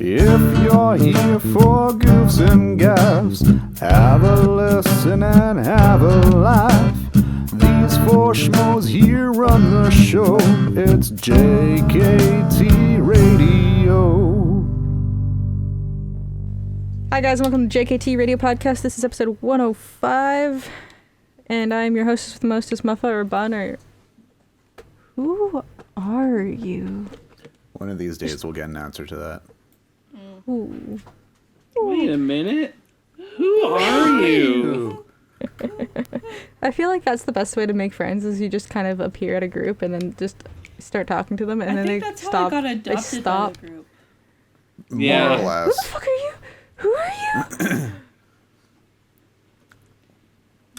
If you're here for goofs and gaffs, have a listen and have a laugh. These four schmoes here run the show. It's JKT Radio. Hi guys, welcome to JKT Radio Podcast. This is episode 105, and I'm your hostess with the mostest, Muffa or Bun, or... Who are you? One of these days we'll get an answer to that. Ooh. Wait a minute. Who are you? I feel like that's the best way to make friends, is you just kind of appear at a group and then just start talking to them, and then they that's stop. How I got adopted by the group. Yeah. More or Who less. the fuck are you? Who are you?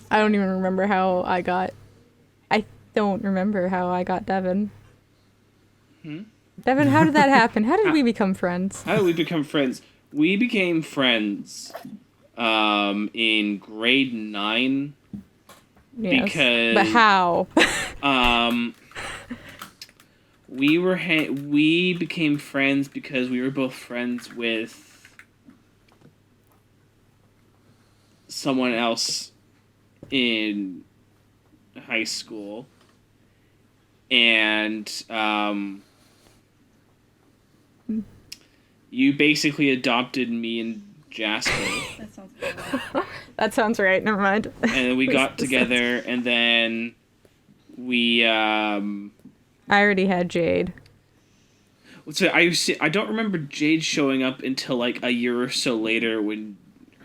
I don't even remember how I got... I don't remember how I got Devin. Devin, how did that happen? How did we become friends? How did we become friends? We became friends in grade 9 Yes. because... But how? we became friends because we were both friends with someone else in high school, and you basically adopted me and Jasper. That sounds good. That sounds right. Never mind. And then we got together, and then we I already had Jade. so I don't remember Jade showing up until like a year or so later, when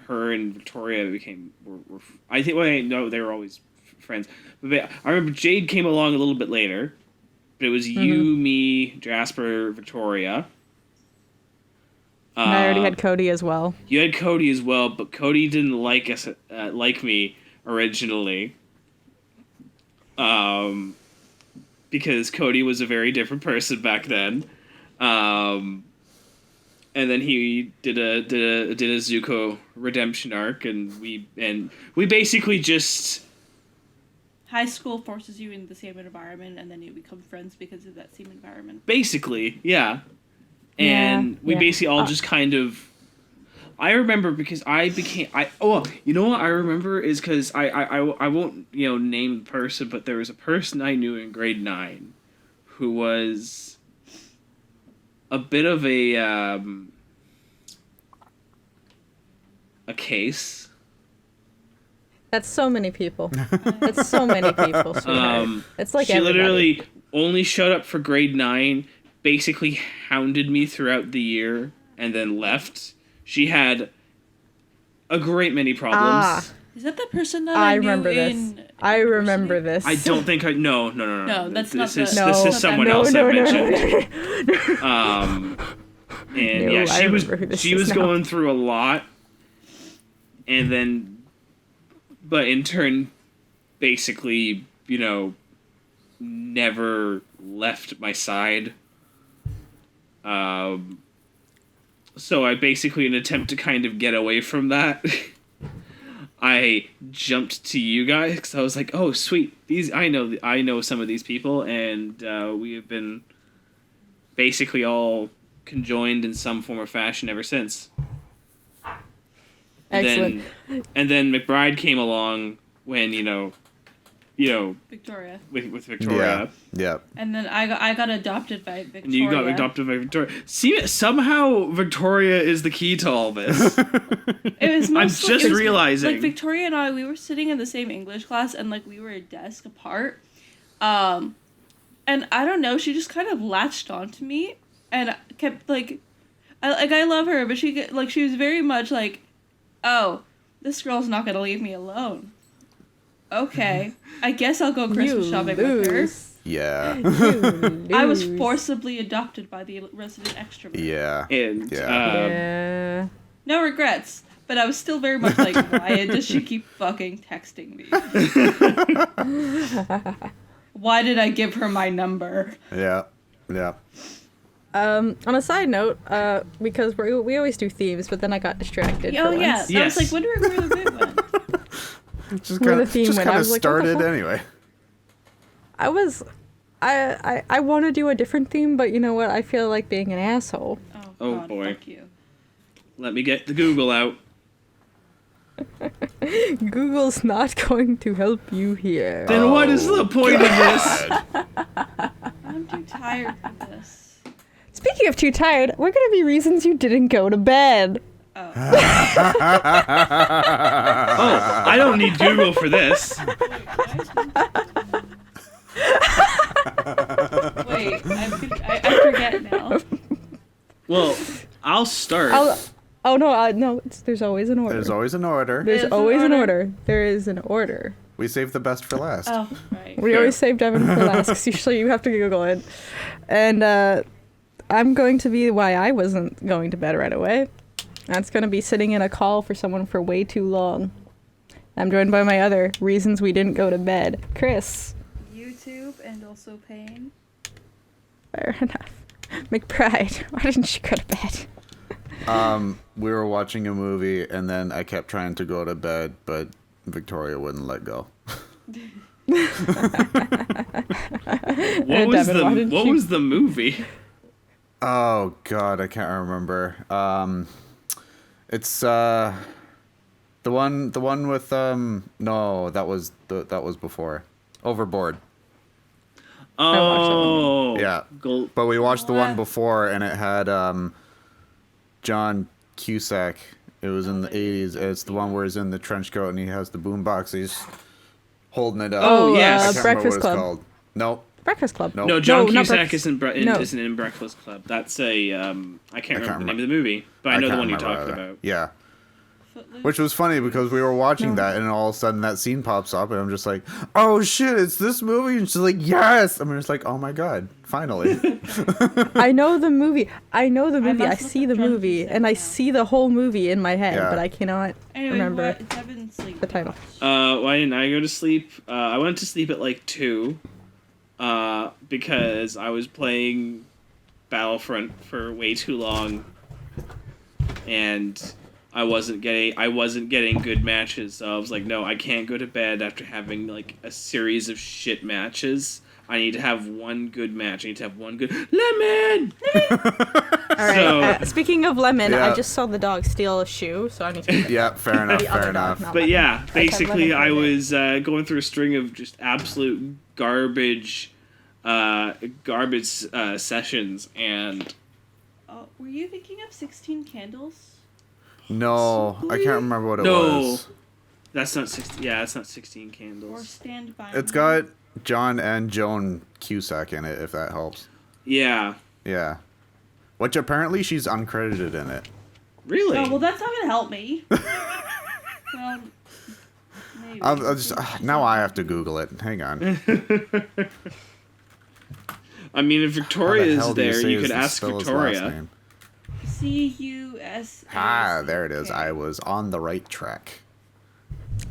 her and Victoria became were I think, well, no, they were always friends, but I remember Jade came along a little bit later, but it was you, me, Jasper, Victoria. And I already had Cody as well. You had Cody as well, but Cody didn't like us, like me originally, because Cody was a very different person back then, and then he did a Zuko redemption arc, and we basically just High school forces you in the same environment, and then you become friends because of that same environment. basically, yeah. And we basically all just kind of... I remember because you know what I remember is because I won't, name the person, but there was a person I knew in grade 9 who was a bit of a case. That's so many people. That's so many people, sweetheart. It's like she everybody. literally only showed up for grade 9, basically hounded me throughout the year, and then left. She had a great many problems. Is that the person that I I knew remember this. in I remember university? this. I don't think No, No, that's not this the- This No. is someone No, else no, I no, mentioned. And No, yeah, I she remember who this she is was now. going through a lot, and then, but in turn, basically, never left my side. So I basically, in an attempt to kind of get away from that, I jumped to you guys, because I was like, oh sweet, I know some of these people, and we have been basically all conjoined in some form or fashion ever since. Excellent. And then McBride came along when Victoria. with Victoria. Yeah. And then I got adopted by Victoria. And you got adopted by Victoria. See, somehow Victoria is the key to all this. It was mostly, just it was, realizing. Like, Victoria and I, we were sitting in the same English class, and like we were a desk apart. And I don't know, she just kind of latched onto me and kept like, I love her, but she was very much like, oh, this girl's not gonna leave me alone. Okay, I guess I'll go Christmas shopping with her. Yeah. I was forcibly adopted by the resident extrovert. Yeah. And Yeah. No regrets, but I was still very much like, why does she keep fucking texting me? Why did I give her my number? Yeah. Yeah. On a side note, because we always do themes, but then I got distracted. Oh for yeah, once. I was like wondering where the bit went. Just Where kind the theme went. I of was like, what the started fuck? anyway. I want to do a different theme, but you know what? I feel like being an asshole. Oh. Oh, God, boy. fuck you. Let me get the Google out. Google's not going to help you here. Then what is the point of this? I'm too tired for this. Speaking of too tired, we're gonna be reasons you didn't go to bed. Oh. Oh, I don't need Google for this. Wait, I forget now. Well, I'll start. No, there's always an order. There's always an order. There's There's an always an order. order. There is an order. We saved the best for last. Oh, right. We Fair. always save Devin for last, 'cause usually you have to Google it. And I'm going to be why I wasn't going to bed right away. That's going to be sitting in a call for someone for way too long. I'm joined by my other reasons we didn't go to bed. Chris. YouTube and also pain. Fair enough. McBride, why didn't you go to bed? We were watching a movie, and then I kept trying to go to bed, but Victoria wouldn't let go. What was Devin, why didn't you- was the movie? Oh God, I can't remember. It's the one with no, that was before. Overboard. Oh, Yeah. Gold. But we watched the one What? before, and it had John Cusack. It was in the 80s. It's the one where he's in the trench coat and he has the boombox. He's holding it up. Oh, yes. I can't remember Breakfast what it's Club. called. Nope. Breakfast Club. Nope. No, John No, not Cusack Breakfast- isn't no. in Breakfast Club. That's a I can't remember the name remember. of the movie, but I know the can't one you're remember talking either. about. Yeah. Footloose. Which was funny because we were watching that and all of a sudden that scene pops up and I'm just like, oh shit, it's this movie? And she's like, yes. I'm just like, oh my God, finally. I know the movie. I must see look the up John movie, Cusack and I now. see the whole movie in my head, Yeah. but I cannot Anyway, remember. what? Devin sleep. the title. Why didn't I go to sleep? I went to sleep at like 2, because I was playing Battlefront for way too long, and I wasn't getting good matches. So I was like, no, I can't go to bed after having like a series of shit matches. I need to have one good match. I need to have one good lemon. All right. So- Speaking of lemon, Yeah. I just saw the dog steal a shoe, so I need to. Yeah, fair enough, The other fair dog, enough. not But lemon. yeah, have basically, lemon I for a bit. was going through a string of just absolute garbage sessions, and Oh, were you thinking of 16 Candles? No, I can't remember what it No. was. that's not 16. Yeah, that's not 16 Or Candles. Stand By It's Me? got John and Joan Cusack in it, if that helps. Yeah, Yeah. Which apparently she's uncredited in it. really. Oh, well, that's not gonna help me. Well, maybe. I'll just now I have to Google it. Hang on. I mean, if How Victoria the is hell do you there, say you is could the ask spell his last Victoria. name? CUSA. Ah, there it is. I was on the right track.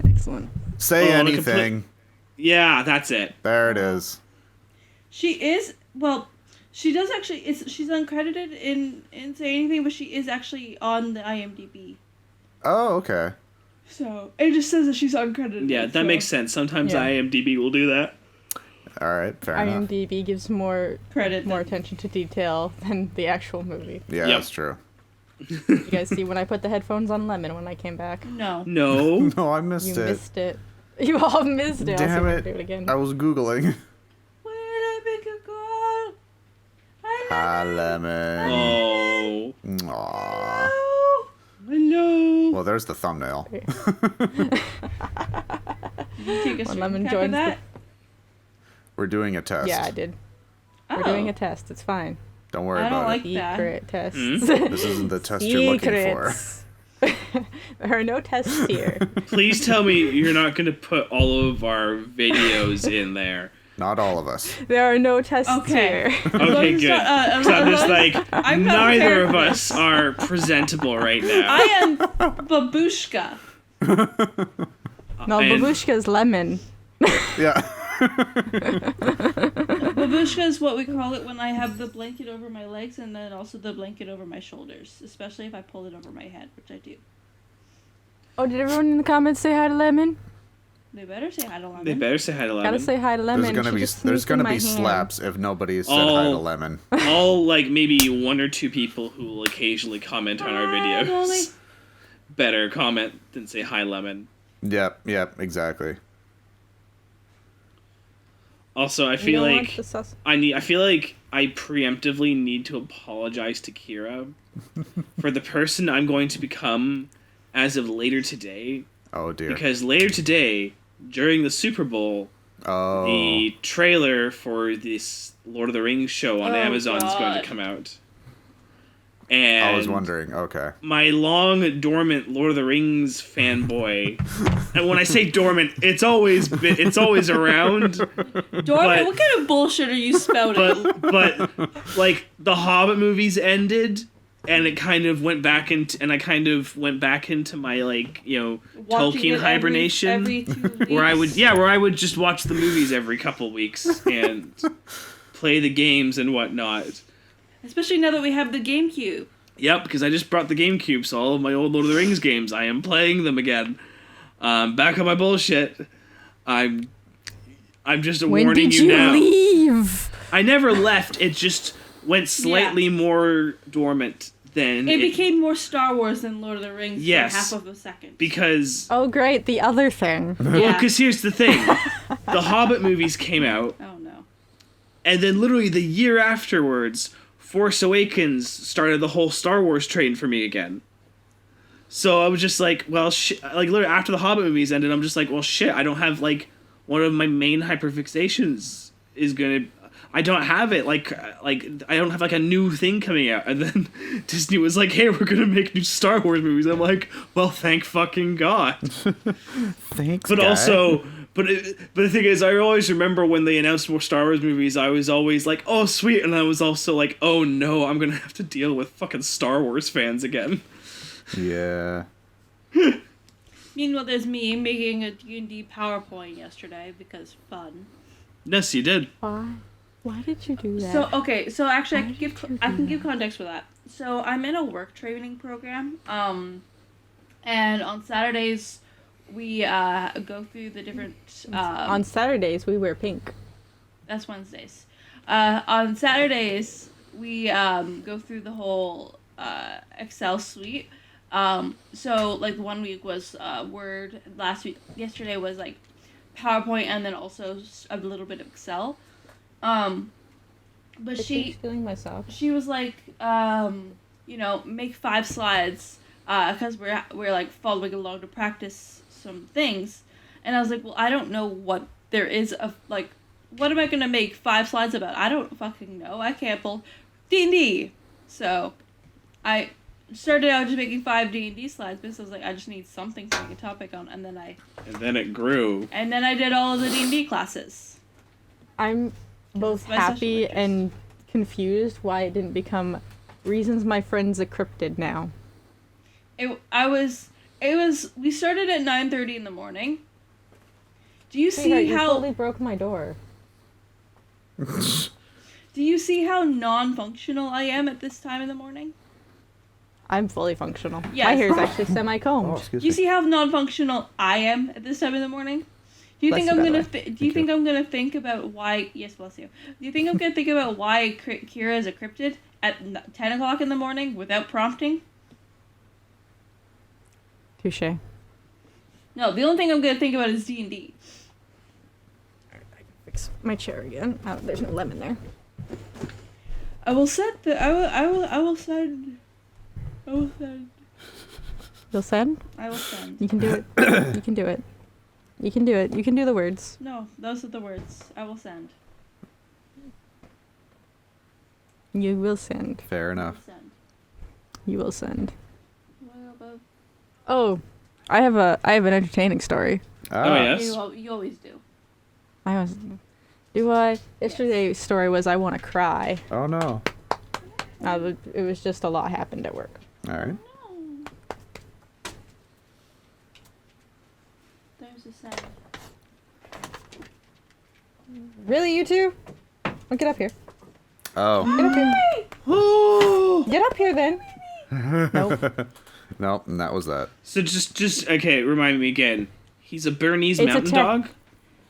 Excellent. Say Oh, on a anything. Yeah, that's it. There it is. She is, well, she does actually, she's uncredited in Say Anything, but she is actually on the IMDb. Oh, okay. So, it just says that she's uncredited. Yeah, that so. makes sense. Sometimes Yeah. IMDb will do that. All right, fair enough. IMDb gives more Credit. more attention to detail than the actual movie. Yeah, Yep. that's true. You guys see when I put the headphones on Lemon when I came back? No. No. No, I missed You it. missed it. You all missed it. I'll see if Damn I it. can do it again. I was Googling. When I make a call, I Ah, love lemon. Oh. Aww. you. Hello. Well, there's the thumbnail. Did you take a When Lemon screen cap joins of the- that? We're doing a test. Yeah, I did. We're doing a test. It's fine. Don't worry I don't about like it. that. Secret tests. This isn't the test you're looking for. Secrets. There are no tests here. Please tell me you're not going to put all of our videos in there. Not all of us. There are no tests Okay. here. Okay, As good. long as, So I'm just like, I'm not neither prepared of for us are presentable right now. I am Babushka. No, And- babushka's lemon. Yeah. Babushka is what we call it when I have the blanket over my legs and then also the blanket over my shoulders, especially if I pull it over my head, which I do. Oh, did everyone in the comments say hi to Lemon? They better say hi to Lemon. They better say hi to Lemon. Gotta say hi to Lemon. There's gonna be slaps if nobody said hi to Lemon. All like maybe one or two people who will occasionally comment on our videos. Better comment than say hi Lemon. Yep, exactly. Also, I feel like I feel like I preemptively need to apologize to Kira for the person I'm going to become as of later today. Oh dear. Because later today, during the Super Bowl, the trailer for this Lord of the Rings show on Amazon is going to come out. And I was wondering, okay. My long dormant Lord of the Rings fanboy, and when I say dormant, it's always around. Dormant? What kind of bullshit are you spouting? But like the Hobbit movies ended, and it kind of went back into, my like Tolkien hibernation, every 2 weeks. where I would just watch the movies every couple weeks and play the games and whatnot. Especially now that we have the GameCube. Yep, because I just brought the GameCube, so all of my old Lord of the Rings games, I am playing them again. Back on my bullshit. I'm just warning you now. When did you leave? I never left. It just went slightly more dormant than... It became more Star Wars than Lord of the Rings for half of a second. Because... Oh, great, the other thing. Well, because here's the thing. The Hobbit movies came out. Oh, no. And then literally the year afterwards... Force Awakens started the whole Star Wars train for me again. So I was just like, well, like literally after the Hobbit movies ended, I'm just like, well, shit, I don't have like one of my main hyperfixations is gonna. I don't have it. Like I don't have like a new thing coming out. And then Disney was like, hey, we're gonna make new Star Wars movies. I'm like, well, thank fucking God. Thanks. But guy. also. But the thing is, I always remember when they announced more Star Wars movies, I was always like, oh, sweet. And I was also like, oh, no, I'm going to have to deal with fucking Star Wars fans again. Yeah. Meanwhile, there's me making a D&D PowerPoint yesterday because fun. Yes, you did. Why? Why did you do that? So actually, I can give context for that. So I'm in a work training program, and on Saturdays... we go through the different... on Saturdays, we wear pink. That's Wednesdays. On Saturdays, we go through the whole Excel suite. So, like, 1 week was Word. Yesterday was, like, PowerPoint, and then also a little bit of Excel. But she was like, make 5 slides, because we're, like, following along to practice some things, and I was like, well, I don't know what there is of, like, what am I gonna make 5 slides about? I don't fucking know. I can't pull D&D. So I started out just making 5 D&D slides because I was like, I just need something to make a topic on, and then it grew. And then I did all of the D&D classes. I'm both happy and confused why it didn't become reasons my friend's a cryptid now. We started at 9:30 in the morning. Do you see you how... totally broke my door. Do you see how non-functional I am at this time in the morning? I'm fully functional. Yes. My hair is actually semi-combed. excuse Do you me. see how non-functional I am at this time in the morning? Do you think I'm gonna think about why... Yes, bless you. Do you think I'm gonna think about why Kira is a cryptid at 10 o'clock in the morning without prompting? Touché. No, the only thing I'm gonna think about is D&D. I can fix my chair again. Oh, there's no lemon there. I will send. I will send. You'll send? I will send. You can do it. You can do it. You can do it. You can do the words. No, those are the words. I will send. You will send. Fair enough. You will send. What about... Oh, I have an entertaining story. Oh, yes? You always do. Do I? Yesterday's story was I want to cry. Oh, no. It was just a lot happened at work. All right. No. There's a send. Really, you two? Well, get up here. Oh. Get up here. Get up here, then. Nope. Nope, and that was that. So just okay, remind me again. He's a Bernese It's a Mountain Dog?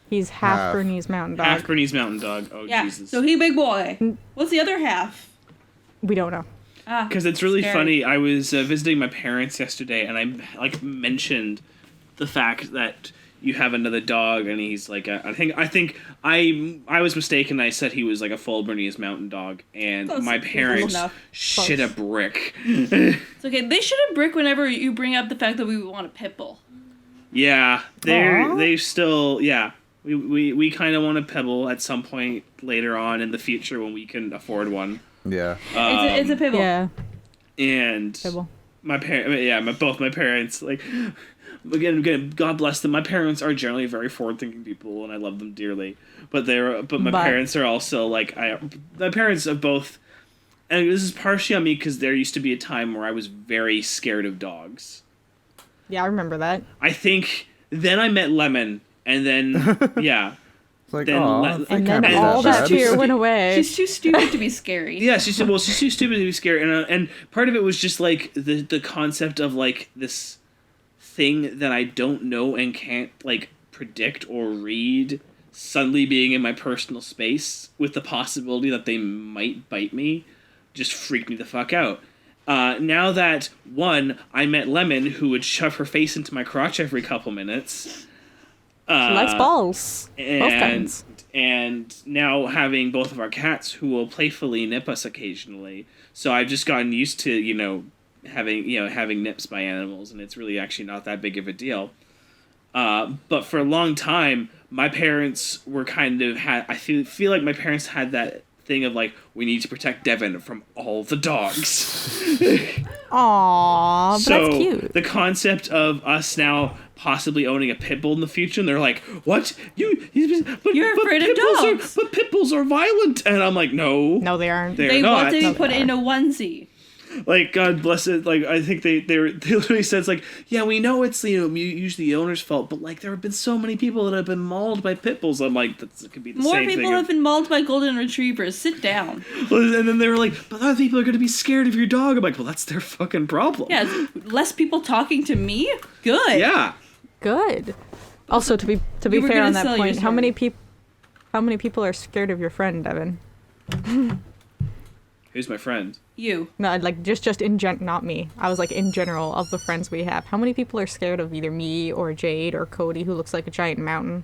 He's half Half. Bernese Mountain Dog. Half Bernese Mountain Dog. Oh, Yeah. Jesus. So he big boy. What's the other half? We don't know. Ah, Because it's really scary. funny. I was visiting my parents yesterday, and I like mentioned the fact that you have another dog, and he's like I think I was mistaken. I said he was like a full Bernese Mountain Dog, and Close. my Close parents enough. shit a brick. It's okay. They shouldn't brick whenever you bring up the fact that we want a pit bull. Yeah, Aw. they still we kind of want a Pebble at some point later on in the future when we can afford one. Yeah. It's a pit bull. Yeah. And Pibble. both my parents, like, again, God bless them. My parents are generally very forward-thinking people, and I love them dearly. But my parents are also like my parents are both, and this is partially on me because there used to be a time where I was very scared of dogs. Yeah, I remember that. I think then I met Lemon, and then yeah. It's like, Then oh, let- And then And all she's that too fear went away. She's too stupid to be scary. Yeah, she's too stupid to be scary, and part of it was just like the concept of like this thing that I don't know and can't like predict or read suddenly being in my personal space with the possibility that they might bite me just freaked me the fuck out. Now that I met Lemon, who would shove her face into my crotch every couple minutes. She likes balls. Both And kinds. and now having both of our cats who will playfully nip us occasionally, so I've just gotten used to having nips by animals, and it's really actually not that big of a deal. But for a long time, my parents were kind of I feel like my parents had that thing of like, we need to protect Devin from all the dogs. Aww, but So that's cute. the concept of us now possibly owning a pit bull in the future, and they're like, "What? You're afraid of dogs." But pit bulls are violent," and I'm like, "No, No, they aren't. they're They not." want to be No, put they in a onesie. Like, God bless it. Like, I think they literally said, it's like, yeah, we know it's usually the owner's fault, but like there have been so many people that have been mauled by pit bulls. I'm like, that could be the More same people thing. have been mauled by golden retrievers. Sit down. And then they were like, but other people are going to be scared of your dog. I'm like, well, that's their fucking problem. Yeah, less people talking to me. Good. Yeah. Good. Also, to be You were fair gonna on that sell your point, how many story. people are scared of your friend, Devin? Who's my friend? You. No, like just not me. I was like in general of the friends we have. How many people are scared of either me or Jade or Cody, who looks like a giant mountain?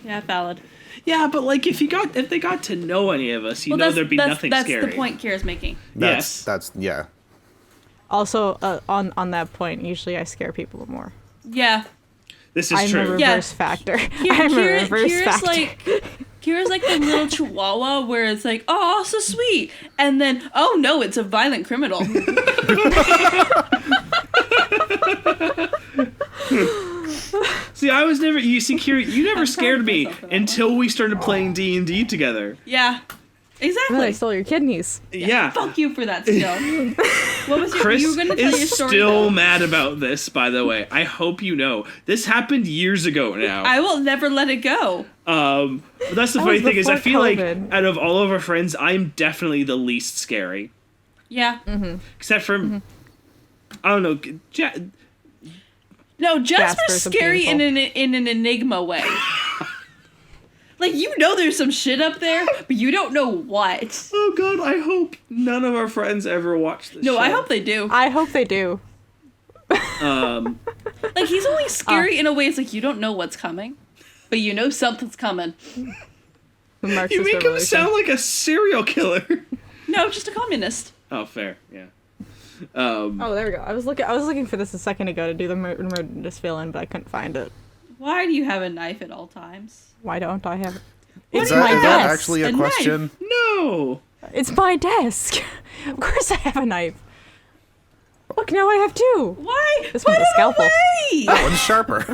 Yeah, valid. Yeah, but like if they got to know any of us, you know there'd be nothing scary. That's the point Kira's making. Yes. That's yeah. Also, on that point, usually I scare people more. Yeah. This is I'm true. a reverse factor. Kira, I'm a reverse Kira's factor. Kira's like the little chihuahua where it's like, oh, so sweet. And then, oh no, it's a violent criminal. See, I was never. You see, Kira, you never scared me myself for that until we started playing D&D together. Yeah. And then I Exactly. stole your kidneys. Yeah. Fuck you for that still. What was your, Chris you were going to tell your is story still though. mad about this, by the way. I hope you know. This happened years ago now. I will never let it go. But that's the That funny was thing is I before feel COVID. like out of all of our friends, I'm definitely the least scary. Yeah. Except for, I don't know, No, Jasper's Jasper's scary in painful. an enigma way. Like, you know there's some shit up there, but you don't know what. oh god, I hope none of our friends ever watch this No, show. I hope they do. I hope they do. Like, he's only scary in a way it's like you don't know what's coming, but you know something's coming. The Marxist You make him Revolution. sound like a serial killer. No, just a communist. Oh, fair, yeah. Oh, there we go. I was looking for this a second ago to do the just fill in, but I couldn't find it. Why do you have a knife at all times? Why don't I have it? What It's do you my Is that desk. actually a A knife. question? No! It's my desk. Of course I have a knife. Look, now I have two. Why? This Put one's a it scalpel. away! That one's sharper.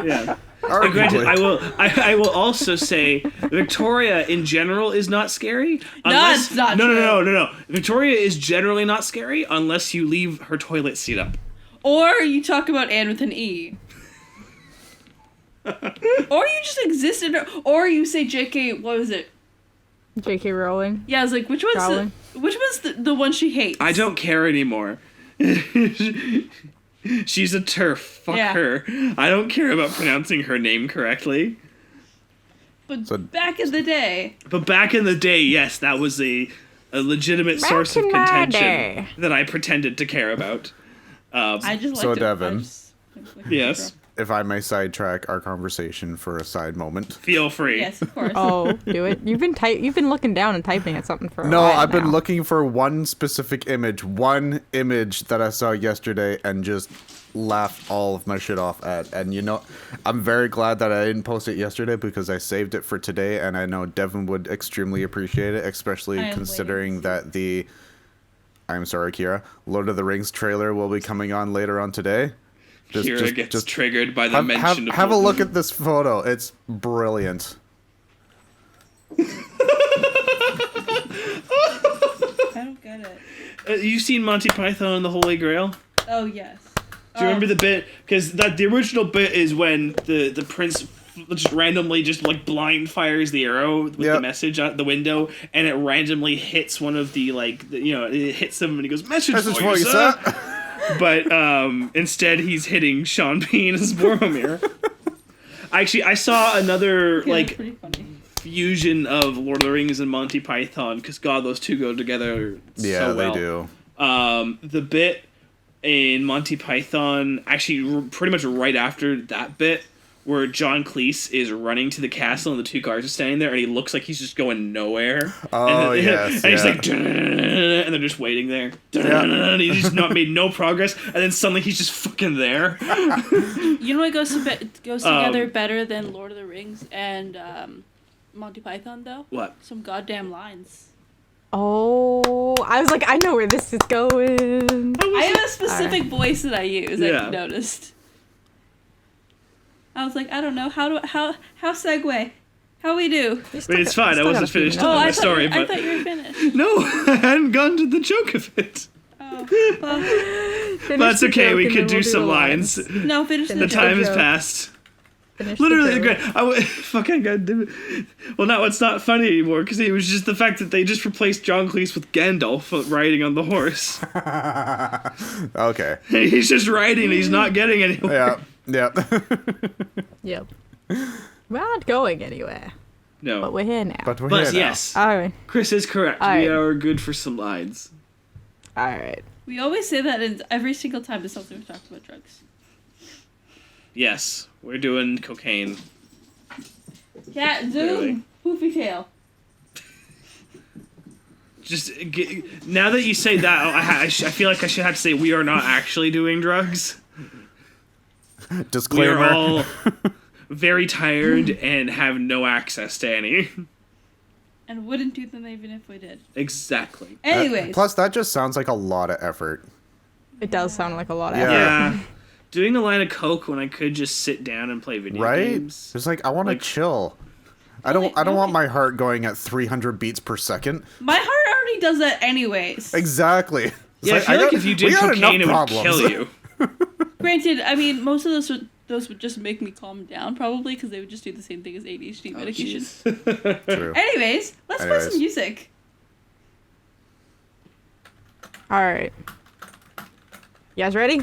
Yeah. And granted, Arguably. I will also say Victoria in general is not scary. That's not true. No. Victoria is generally not scary unless you leave her toilet seat up. Or you talk about Anne with an E. Or you just exist in her. Or you say JK, what was it? J.K. Rowling. Yeah, I was like, which one's Rowling. the one she hates? I don't care anymore. She's a turf. Fuck Yeah. her. I don't care about pronouncing her name correctly. But back in the day. But back in the day, yes, that was a legitimate source of in my contention day. that I pretended to care about. I just So like Devin. Yes. If I may sidetrack our conversation for a side moment. Feel free. Yes, of course. Oh, do it. You've been looking down and typing at something for a No, while I've been now. looking for one specific image that I saw yesterday and just laughed all of my shit off at. And you know, I'm very glad that I didn't post it yesterday because I saved it for today, and I know Devin would extremely appreciate it, especially I am considering waiting. that I'm sorry, Kira, Lord of the Rings trailer will be coming on later on today. Kira gets triggered by the have, mention of have a Lord of look the- at this photo. It's brilliant. I don't get it. You've seen Monty Python and the Holy Grail? Oh, yes. Do you remember the bit? Because the original bit is when the prince just randomly like blind fires the arrow with the message out the window, and it randomly hits one of the it hits him and he goes, message for you, sir. But instead he's hitting Sean Bean as Boromir. Actually, I saw another Yeah, that's pretty funny. fusion of Lord of the Rings and Monty Python, because God, those two go together so well. They do. The bit in Monty Python, actually pretty much right after that bit, where John Cleese is running to the castle and the two guards are standing there and he looks like he's just going nowhere. Oh, and yes, and he's yeah. like, and they're just waiting there. And he's just not made no progress, and then suddenly he's just fucking there. You know what goes together better than Lord of the Rings and Monty Python, though? What? Some goddamn lines. Oh, I was like, I know where this is going. I have a specific voice that I use, Yeah. I've noticed. I was like, I don't know, how segue? How we do? Wait, it's fine. I wasn't finished telling my story, I but thought you were finished. no, I hadn't gone to the joke of it. Oh, well, Finish But it's the okay. joke We and could then do we'll some the lines. no, finish The the time has joke. passed. Finish the Literally, joke. great. Fucking goddamn it. Well, now it's not funny anymore because it was just the fact that they just replaced John Cleese with Gandalf riding on the horse. Okay. He's just riding. He's not getting anywhere. Yeah. Yep. We're not going anywhere, No. but we're here now. But we're But here now. yes, All right. Chris is correct. All We right. are good for some lines. All right. We always say that in every single time there's something we talk about drugs. Yes, we're doing cocaine. Cat, Clearly. zoom, poofy tail. Just now that you say that, I feel like I should have to say we are not actually doing drugs. We Disclaimer. are all very tired and have no access to any. And wouldn't do them even if we did. Exactly. Anyways. Plus, that just sounds like a lot of effort. It does sound like a lot of Yeah. effort. Yeah. Doing a line of coke when I could just sit down and play video Right? games. It's like I want to Like- chill. I don't want my heart going at 300 beats per second. My heart already does that anyways. Exactly. It's Yeah, like, I feel like if you we did got cocaine, it enough would problems. kill you. Granted, I mean, most of those would just make me calm down, probably, because they would just do the same thing as ADHD Oh, medication. jeez. True. Anyways, let's play some music. All right. You guys ready?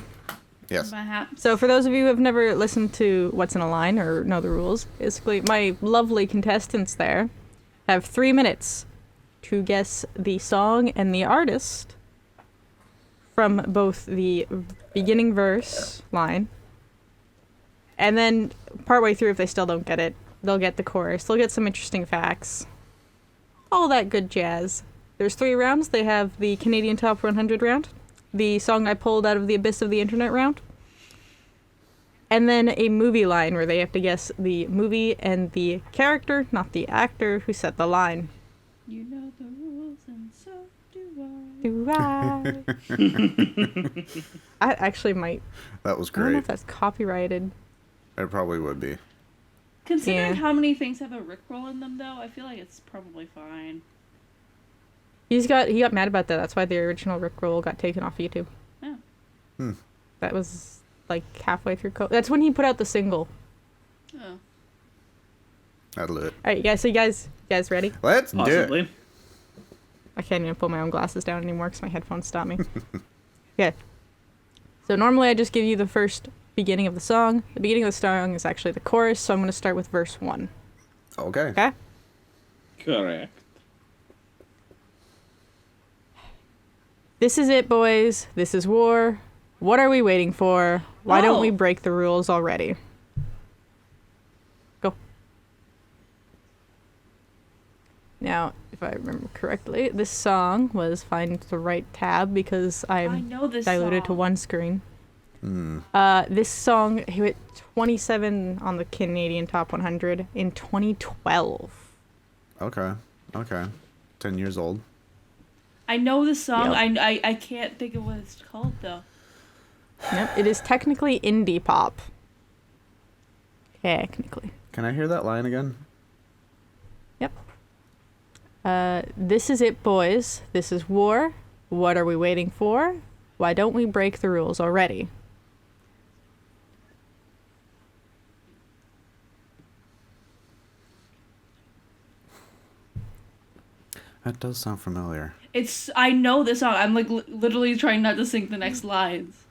Yes. My hat. So for those of you who have never listened to What's in a Line or know the rules, basically my lovely contestants there have 3 minutes to guess the song and the artist from both the beginning verse line, and then partway through, if they still don't get it, they'll get the chorus. They'll get some interesting facts. All that good jazz. There's 3 rounds. They have the Canadian Top 100 round, the song I pulled out of the abyss of the internet round, and then a movie line where they have to guess the movie and the character, not the actor, who said the line. You know the rules, and so do I. Do I? I actually might. That was I don't know great. if that's copyrighted. It probably would be. Considering Yeah. how many things have a Rickroll in them, though, I feel like it's probably fine. He got mad about that. That's why the original Rickroll got taken off YouTube. Yeah. That was like halfway through. That's when he put out the single. Oh. That'll do it. All right, you guys. So you guys ready? Let's do it. Possibly. I can't even pull my own glasses down anymore because my headphones stop me. Okay. So normally I just give you the first beginning of the song. The beginning of the song is actually the chorus, so I'm going to start with verse 1. Okay. Okay? Correct. This is it, boys. This is war. What are we waiting for? Why don't we Oh. break the rules already? Go. Now, if I remember correctly, this song was find the right tab because I I'm know this diluted to song. one screen. Hmm. This song hit 27 on the Canadian Top 100 in 2012. Okay. Okay. 10 years old. I know this song. Yep. I can't think of what it's called though. Yep, it is technically indie pop. Technically. Can I hear that line again? Yep. This is it, boys. This is war. What are we waiting for? Why don't we break the rules already? That does sound familiar. I know this song. I'm like literally trying not to sing the next lines.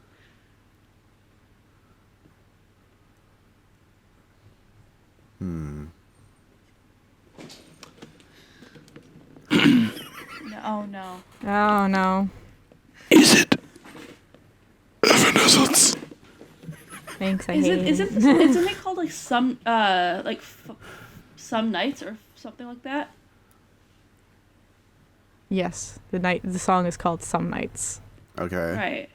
Hmm. No, oh no. Oh, no. Is it Evanescence? Thanks, I hate it. Isn't it called like some some nights or something like that? Yes, the song is called Some Nights. Okay. Right.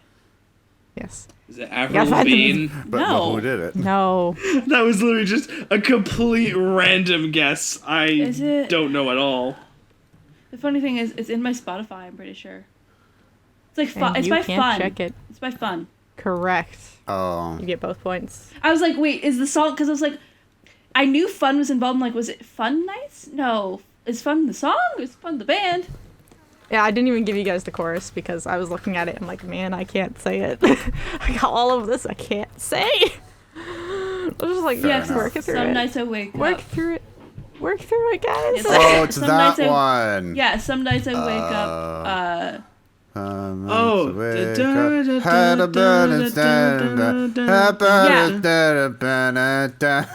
Yes. Is it Yeah, Avril find the- Lavigne? But No. who did it? No. That was literally just a complete random guess. I Is it- don't know at all. The funny thing is, it's in my Spotify. I'm pretty sure. It's like And fun. It's you by can't Fun. check it. It's by Fun. Correct. Oh. You get both points. I was like, wait, is the song? Because I was like, I knew Fun was involved. I'm like, was it Fun Nights? No. Is Fun the song? Is Fun the band? Yeah, I didn't even give you guys the chorus because I was looking at it. I'm like, man, I can't say it. I got all of this. I can't say. I was just like, Fair yes, enough. work it through Some it. nights I wake Work up. through it. Work through it, guys. Yes. Oh, it's Some that nights one. Yeah, some nights I wake up. Oh, Wake da- up. da- Had a da- burden da- stand da- up. da- Had da- a burden stand up.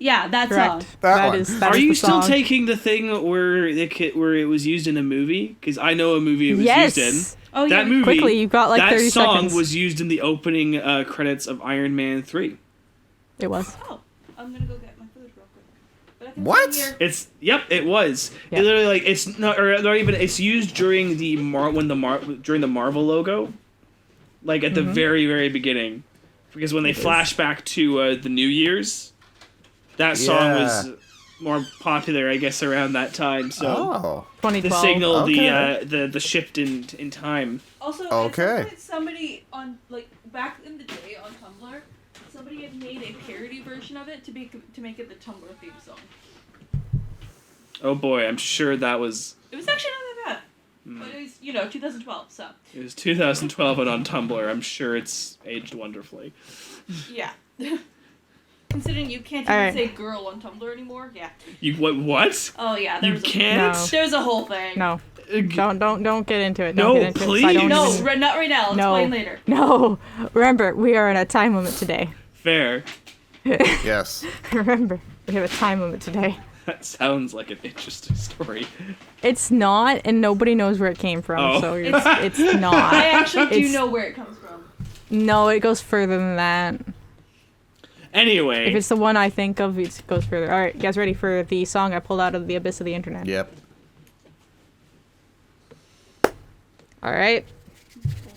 Yeah, that Correct. song. That one. That Are is you the still song. taking the thing where it was used in a movie? Because I know a movie it was Yes. used in. Oh yeah. That movie. Quickly, you've got like that 30 song seconds. was used in the opening credits of Iron Man 3. It was. Oh, I'm gonna go get my food real quick. But I can What? stay here. It was. Yeah. It literally like it's not even. It's used during during the Marvel logo, like at the very beginning, because when they flash back to the New Year's, that song was more popular, I guess, around that time. So Oh. to 2012. signal Okay. the shift in time. Also, Okay. at some point, somebody on like back in the day on Tumblr, somebody had made a parody version of it to make it the Tumblr theme song. Oh boy, I'm sure that was. It was actually not that bad, but it was 2012. So It was 2012 and on Tumblr. I'm sure it's aged wonderfully. yeah. Considering you can't even Alright. say girl on Tumblr anymore, yeah. You what? Oh yeah, You can't? No. There's a whole thing. No. No. Don't get into it. No, Don't get into It, 'cause I please. don't No, even- not right now. I'll No. explain later. No. Remember, we are on a time limit today. Fair. Yes. Remember, we have a time limit today. That sounds like an interesting story. It's not, and nobody knows where it came from, Oh. so it's not. I actually do It's- know where it comes from. No, it goes further than that. Anyway, If it's the one I think of, it goes further. All right, you guys ready for the song I pulled out of the abyss of the internet? Yep. All right.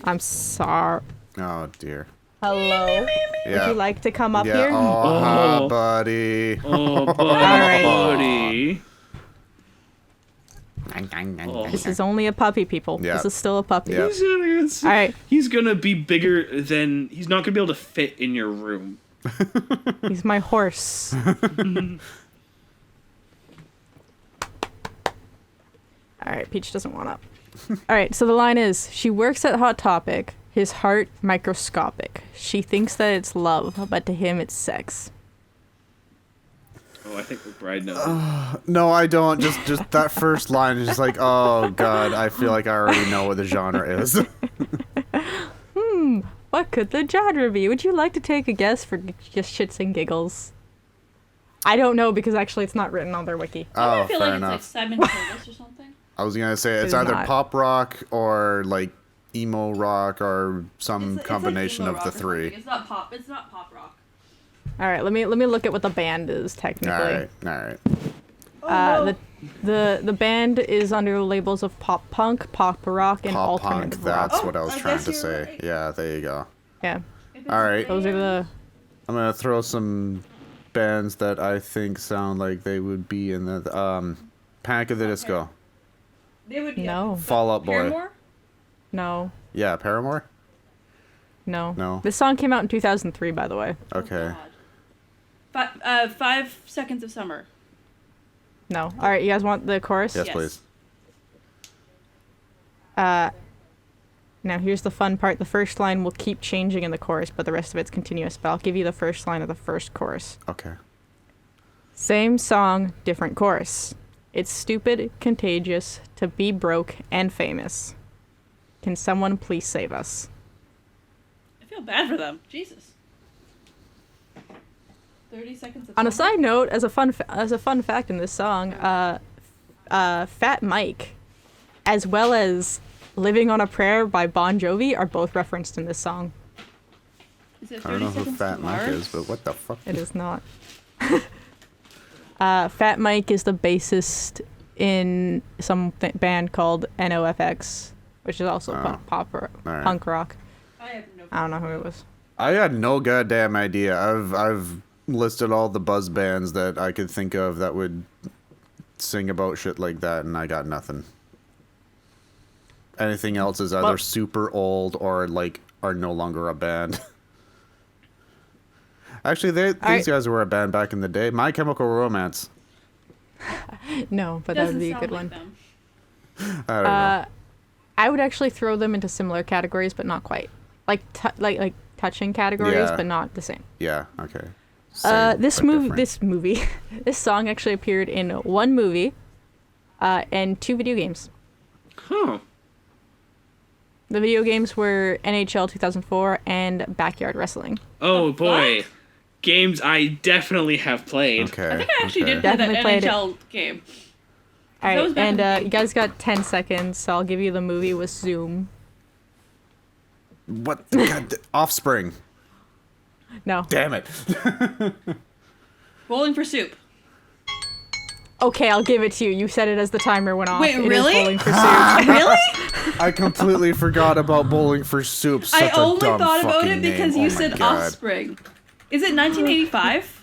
I'm sorry. Oh dear. Hello. Yeah. Would you like to come up yeah. here? Oh, hi, Oh. buddy. oh Alright. buddy. This is only a puppy, people. Yeah. This is still a puppy. Yeah. All right. He's gonna be bigger than. He's not gonna be able to fit in your room. He's my horse. All right, Peach doesn't want up. All right, so the line is, she works at Hot Topic, his heart microscopic. She thinks that it's love, but to him it's sex. Oh, I think McBride knows. No, I don't. Just that first line is just like, oh god, I feel like I already know what the genre is. What could the genre be? Would you like to take a guess for just shits and giggles? I don't know because actually it's not written on their wiki. I feel fair like enough. it's like Simon Curtis or something. I was gonna say it's It's either not. pop rock or like emo rock or some It's combination like emo of the rock or three. something. It's not pop. It's not pop rock. All right, let me look at what the band is technically. All right. The band is under the labels of pop punk, pop rock, and Pop alternate punk. rock. That's what I was I trying guess to you're say. right. Yeah, there you go. Yeah, All right. those are the. I'm gonna throw some bands that I think sound like they would be in the Panic at the Disco, They would be No. Fall Out Boy. Paramore? No, Yeah, Paramore. no. No. This song came out in 2003, by the way. Okay. Oh, 5 Seconds of Summer. No. All right, you guys want the chorus? Yes, Yes. please. Now here's the fun part. The first line will keep changing in the chorus, but the rest of it's continuous. But I'll give you the first line of the first chorus. Okay. Same song, different chorus. It's stupid, contagious, to be broke and famous. Can someone please save us? I feel bad for them. Jesus. 30 seconds of On a Summer? side note, as a fun fact in this song, Fat Mike, as well as "Living on a Prayer" by Bon Jovi, are both referenced in this song. Is it I don't know 30 who Seconds Fat to Mike Mars? is, but what the fuck? It is not. Fat Mike is the bassist in some band called NOFX, which is also Oh. Alright. punk rock. I have no I don't know who it was. I had no goddamn idea. I've listed all the buzz bands that I could think of that would sing about shit like that, and I got nothing. Anything else is either Well- super old or like are no longer a band. Actually, these Alright. guys were a band back in the day. My Chemical Romance. No, but that Doesn't would be a sound good like one. them. I don't know. I would actually throw them into similar categories, but not quite. Like touching categories, Yeah. but not the same. Yeah. Okay. Same, This but different. this song actually appeared in one movie, and 2 video games. Huh. The video games were NHL 2004 and Backyard Wrestling. Oh The boy. fuck? Games I definitely have played. Okay. I think I actually okay. did play that Definitely played it. NHL game. All That right, was back in the and day. you guys got 10 seconds, so I'll give you the movie with Zoom. What? God, Offspring. No. Damn it. Bowling for Soup. Okay, I'll give it to you. You said it as the timer went off. Wait, It is really? Bowling for Soup. Really? I completely forgot about Bowling for Soup. Such I a only dumb thought about fucking it because name. you Oh my said God. Offspring. Is it 1985?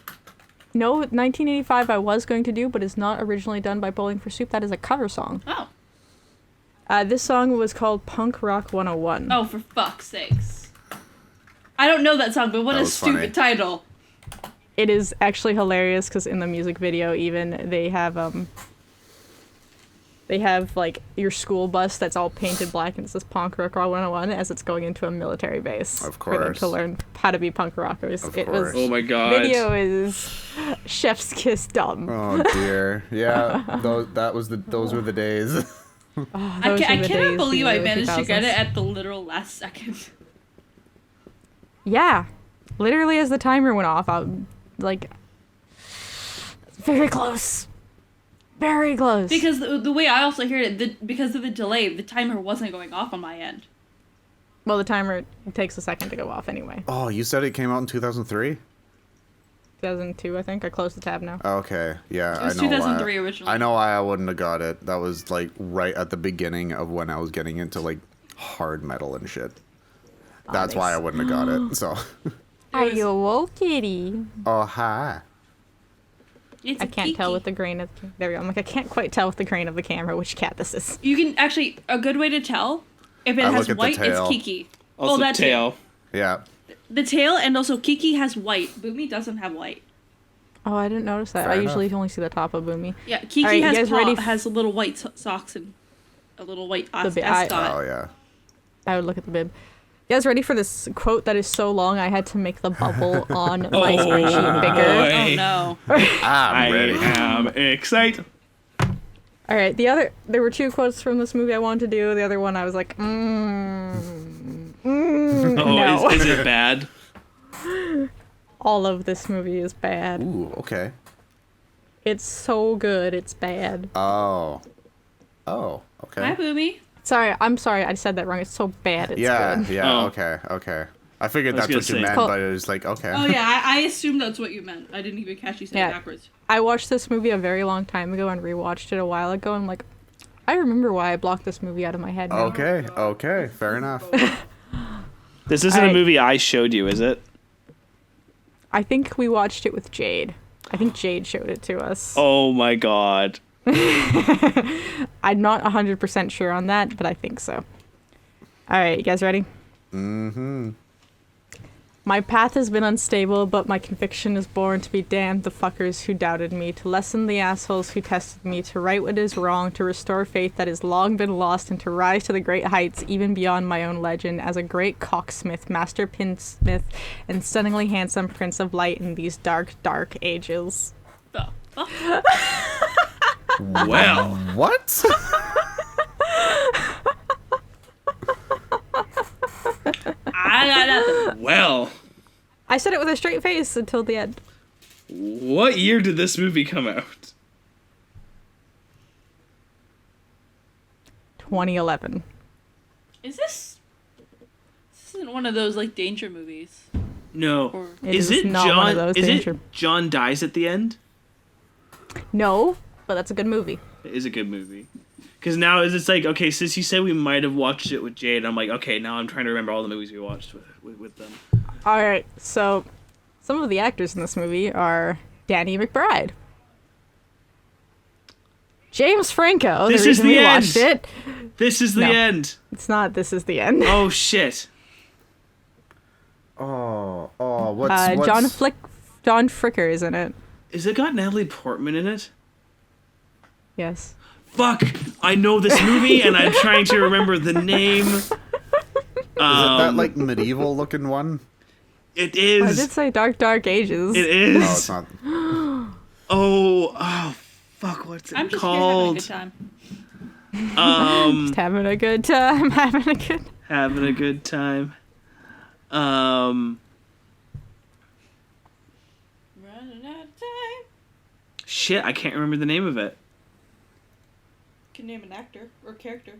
No, 1985 I was going to do, but it's not originally done by Bowling for Soup. That is a cover song. Oh. This song was called Punk Rock 101. Oh, for fuck's sakes. I don't know that song, but what That a was stupid funny. title. It is actually hilarious because in the music video even they have like your school bus that's all painted black and it says Punk Rock 101 as it's going into a military base. Of For them course. to learn how to be punk rockers. Of It course. Oh my god. video is chef's kiss dumb. Oh dear. Yeah. Those were the days. I Those were the cannot days, believe the I early managed to get 2000s. it at the literal last second. Yeah. Literally as the timer went off, very close. Very close. Because the way I also heard it, because of the delay, the timer wasn't going off on my end. Well, the timer takes a second to go off anyway. Oh, you said it came out in 2003? 2002, I think. I closed the tab now. Okay. Yeah, It was I know 2003 why. originally. I know why I wouldn't have got it. That was like right at the beginning of when I was getting into like hard metal and shit. That's why I wouldn't have got it. So. Are was- you woke, kitty? Oh, hi. It's I a can't tell Kiki. with the grain of there we go. I'm like I can't quite tell with the grain of the camera which cat this is. You can actually, a good way to tell, if it I has look at the white, it's tail. Kiki. Also that too. tail. Yeah. The tail, and also Kiki has white. Boomy doesn't have white. Oh, I didn't notice that. Fair I usually enough. only see the top of Boomy. Yeah, Kiki Alright, you has guys ready has a little white socks and a little white The ascot. Oh, yeah. I would look at the bib. You guys ready for this quote that is so long I had to make the bubble on my spreadsheet bigger? boy. Oh no. I'm ready. I am excited. All right, there were 2 quotes from this movie I wanted to do. The other one I was like, Oh, No. is it bad? All of this movie is bad. Ooh, okay. It's so good, it's bad. Oh, Hi, okay. Boomy. Sorry, I'm sorry, I said that wrong. It's so bad, it's Yeah, good. yeah, Oh. okay. I figured I was that's what you gonna say. meant, Cool. but it was like, okay. Oh yeah, I assumed that's what you meant. I didn't even catch you saying Yeah. it backwards. I watched this movie a very long time ago and rewatched it a while ago, and I'm like, I remember why I blocked this movie out of my head now. Okay, fair enough. This isn't a Alright. movie I showed you, is it? I think we watched it with Jade. I think Jade showed it to us. Oh my god. I'm not 100% sure on that, but I think so. Alright, you guys ready? Mm-hmm. My path has been unstable, but my conviction is born to be damned the fuckers who doubted me, to lessen the assholes who tested me, to right what is wrong, to restore faith that has long been lost, and to rise to the great heights even beyond my own legend as a great cocksmith, master pinsmith, and stunningly handsome prince of light in these dark, dark ages. The fuck? Well. What? I got nothing. Well. I said it with a straight face until the end. What year did this movie come out? 2011. Is this? This isn't one of those like danger movies. No. Or It is is it not John? one of those is danger- it John dies at the end? No, but that's a good movie. It is a good movie. Because now it's like, okay, since you said we might have watched it with Jade, I'm like, okay, now I'm trying to remember all the movies we watched with them. Alright, so some of the actors in this movie are Danny McBride, James Franco, This the is reason the we end. watched it. This is the No. end. It's not This Is the End. Oh, shit. What's John Fricker is in it. Is it got Natalie Portman in it? Yes. Fuck! I know this movie, and I'm trying to remember the name. Is it that like medieval looking one? It I is. did say Dark, Dark Ages. It No, is. it's not. Oh, fuck! What's it I'm just called? here having a good time. Just having a good time, having a good... Having a good time. Running out of time. Shit! I can't remember the name of it. Can name an actor or character.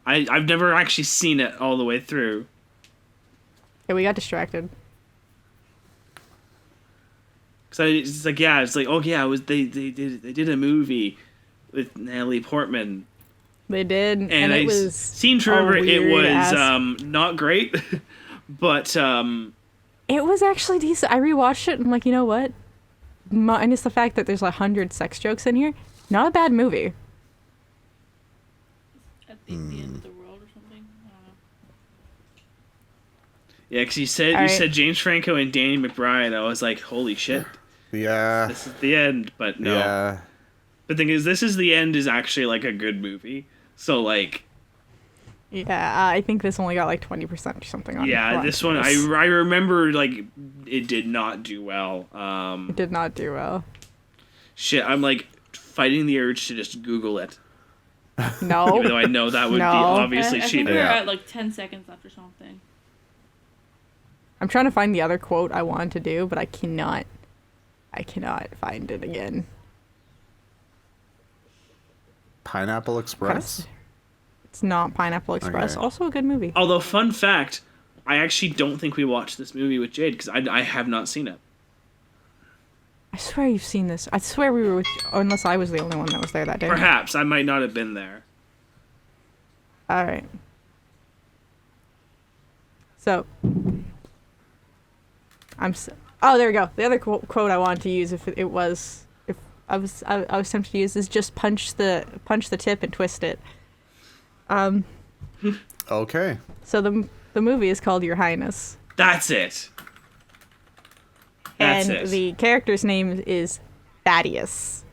I've never actually seen it all the way through. Yeah, we got distracted. Cause it's like oh yeah, it was they did a movie with Natalie Portman. They did, And it I was seem to remember a it weird was ass- not great, but It was actually decent. I rewatched it and I'm like, you know what? Minus the fact that there's 100 sex jokes in here, not a bad movie. At the end of the world or something. I don't know. yeah, because you said Alright. James Franco and Danny McBride. I was like, holy shit, Yeah. this is the end. But no, Yeah. the thing is, This Is the End is actually like a good movie. So like, Yeah, I think this only got like 20% or something on yeah, Rotten this one I Tomatoes. remember like it did not do well. It did not do well. Shit, I'm like fighting the urge to just Google it, even though No. I know that would No. be obviously I think cheating. we're Yeah. at like 10 seconds left or something. I'm trying to find the other quote I wanted to do, but I cannot find it again. Pineapple Express. It's not Pineapple Express. Okay. Also a good movie. Although, fun fact, I actually don't think we watched this movie with Jade because I have not seen it. I swear you've seen this. I swear we were with... unless I was the only one that was there that day. Perhaps I might not have been there. Alright. So... oh, there we go. The other quote I wanted to use, if it was... if I was tempted to use, is just punch the tip and twist it. Okay. So the movie is called Your Highness. That's it. That's And it. the character's name is Thaddeus.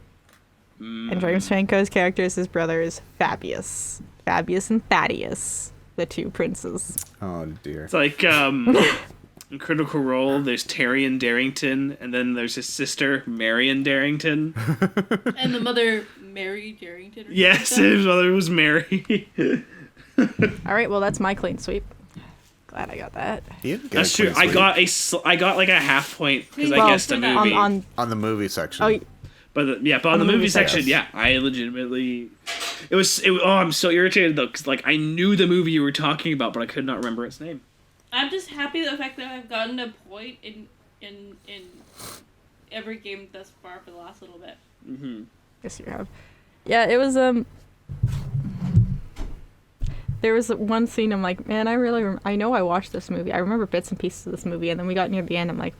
And James Franco's character is his brother is Fabius. Fabius and Thaddeus, the two princes. Oh dear. It's like in Critical Role, there's Tyrion Darrington, and then there's his sister Marion Darrington. And the mother, Mary Darrington. Or Yes, something like his mother was Mary. All right, well, that's my clean sweep. Glad I got that. You didn't get That's it true. clean I got like a half point because Well, I guessed a on- movie. on the movie section. Oh, But on the movie section, yeah, I legitimately. Oh, I'm so irritated though, because like I knew the movie you were talking about, but I could not remember its name. I'm just happy the fact that I've gotten a point in every game thus far for the last little bit. Mm-hmm. yes, you have. Yeah, it was There was one scene I'm like, man, I know I watched this movie. I remember bits and pieces of this movie, and then we got near the end. I'm like,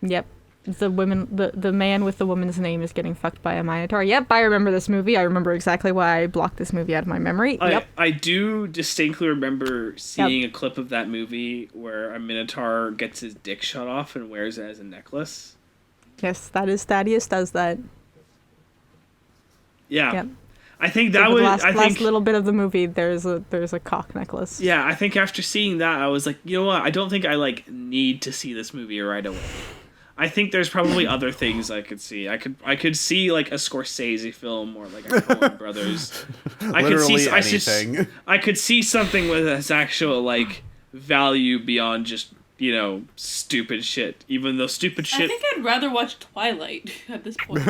yep, the man with the woman's name is getting fucked by a minotaur. Yep, I remember this movie. I remember exactly why I blocked this movie out of my memory. Yep. I do distinctly remember seeing a clip of that movie where a minotaur gets his dick shot off and wears it as a necklace. Yes, that is Thaddeus does that. Yeah. Yep. I think that So was last little bit of the movie. There's a cock necklace. Yeah, I think after seeing that, I was like, you know what? I don't think I like need to see this movie right away. I think there's probably other things I could see. I could see like a Scorsese film or like a Coen Brothers. Literally anything. I could see something with its actual like value beyond just stupid shit. Even though stupid shit. I think I'd rather watch Twilight at this point.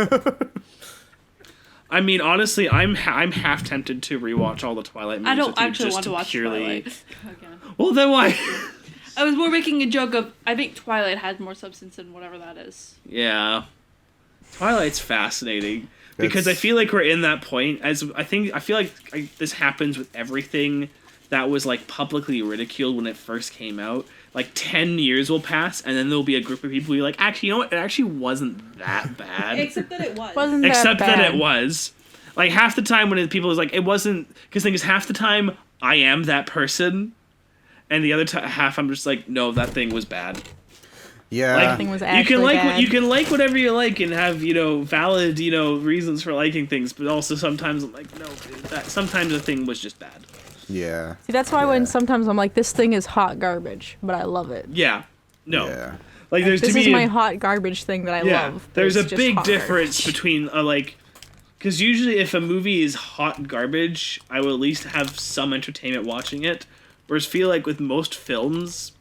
I mean, honestly, I'm half tempted to rewatch all the Twilight movies. I don't with you actually just want to watch purely... Twilight again. Well, then why? I was more making a joke of, I think Twilight has more substance than whatever that is. Yeah, Twilight's fascinating because I feel like we're in that point. I feel like this happens with everything that was like publicly ridiculed when it first came out. Like 10 years will pass, and then there'll be a group of people who are like, actually, you know what? It actually wasn't that bad. Except that it was. Wasn't Except that that it was. Like, half the time when people is like, it wasn't... Because the thing is, half the time, I am that person. And the other half, I'm just like, no, that thing was bad. Yeah. Like, thing was you actually can like bad. you can like whatever you like and have, valid, reasons for liking things. But also sometimes I'm like, no, sometimes a thing was just bad. Yeah. See, that's why when sometimes I'm like, this thing is hot garbage, but I love it. Yeah. No. Yeah. Like, there's This to is me... my hot garbage thing that I love. There's a It's just big hot difference garbage. between because usually if a movie is hot garbage, I will at least have some entertainment watching it. Whereas I feel like with most films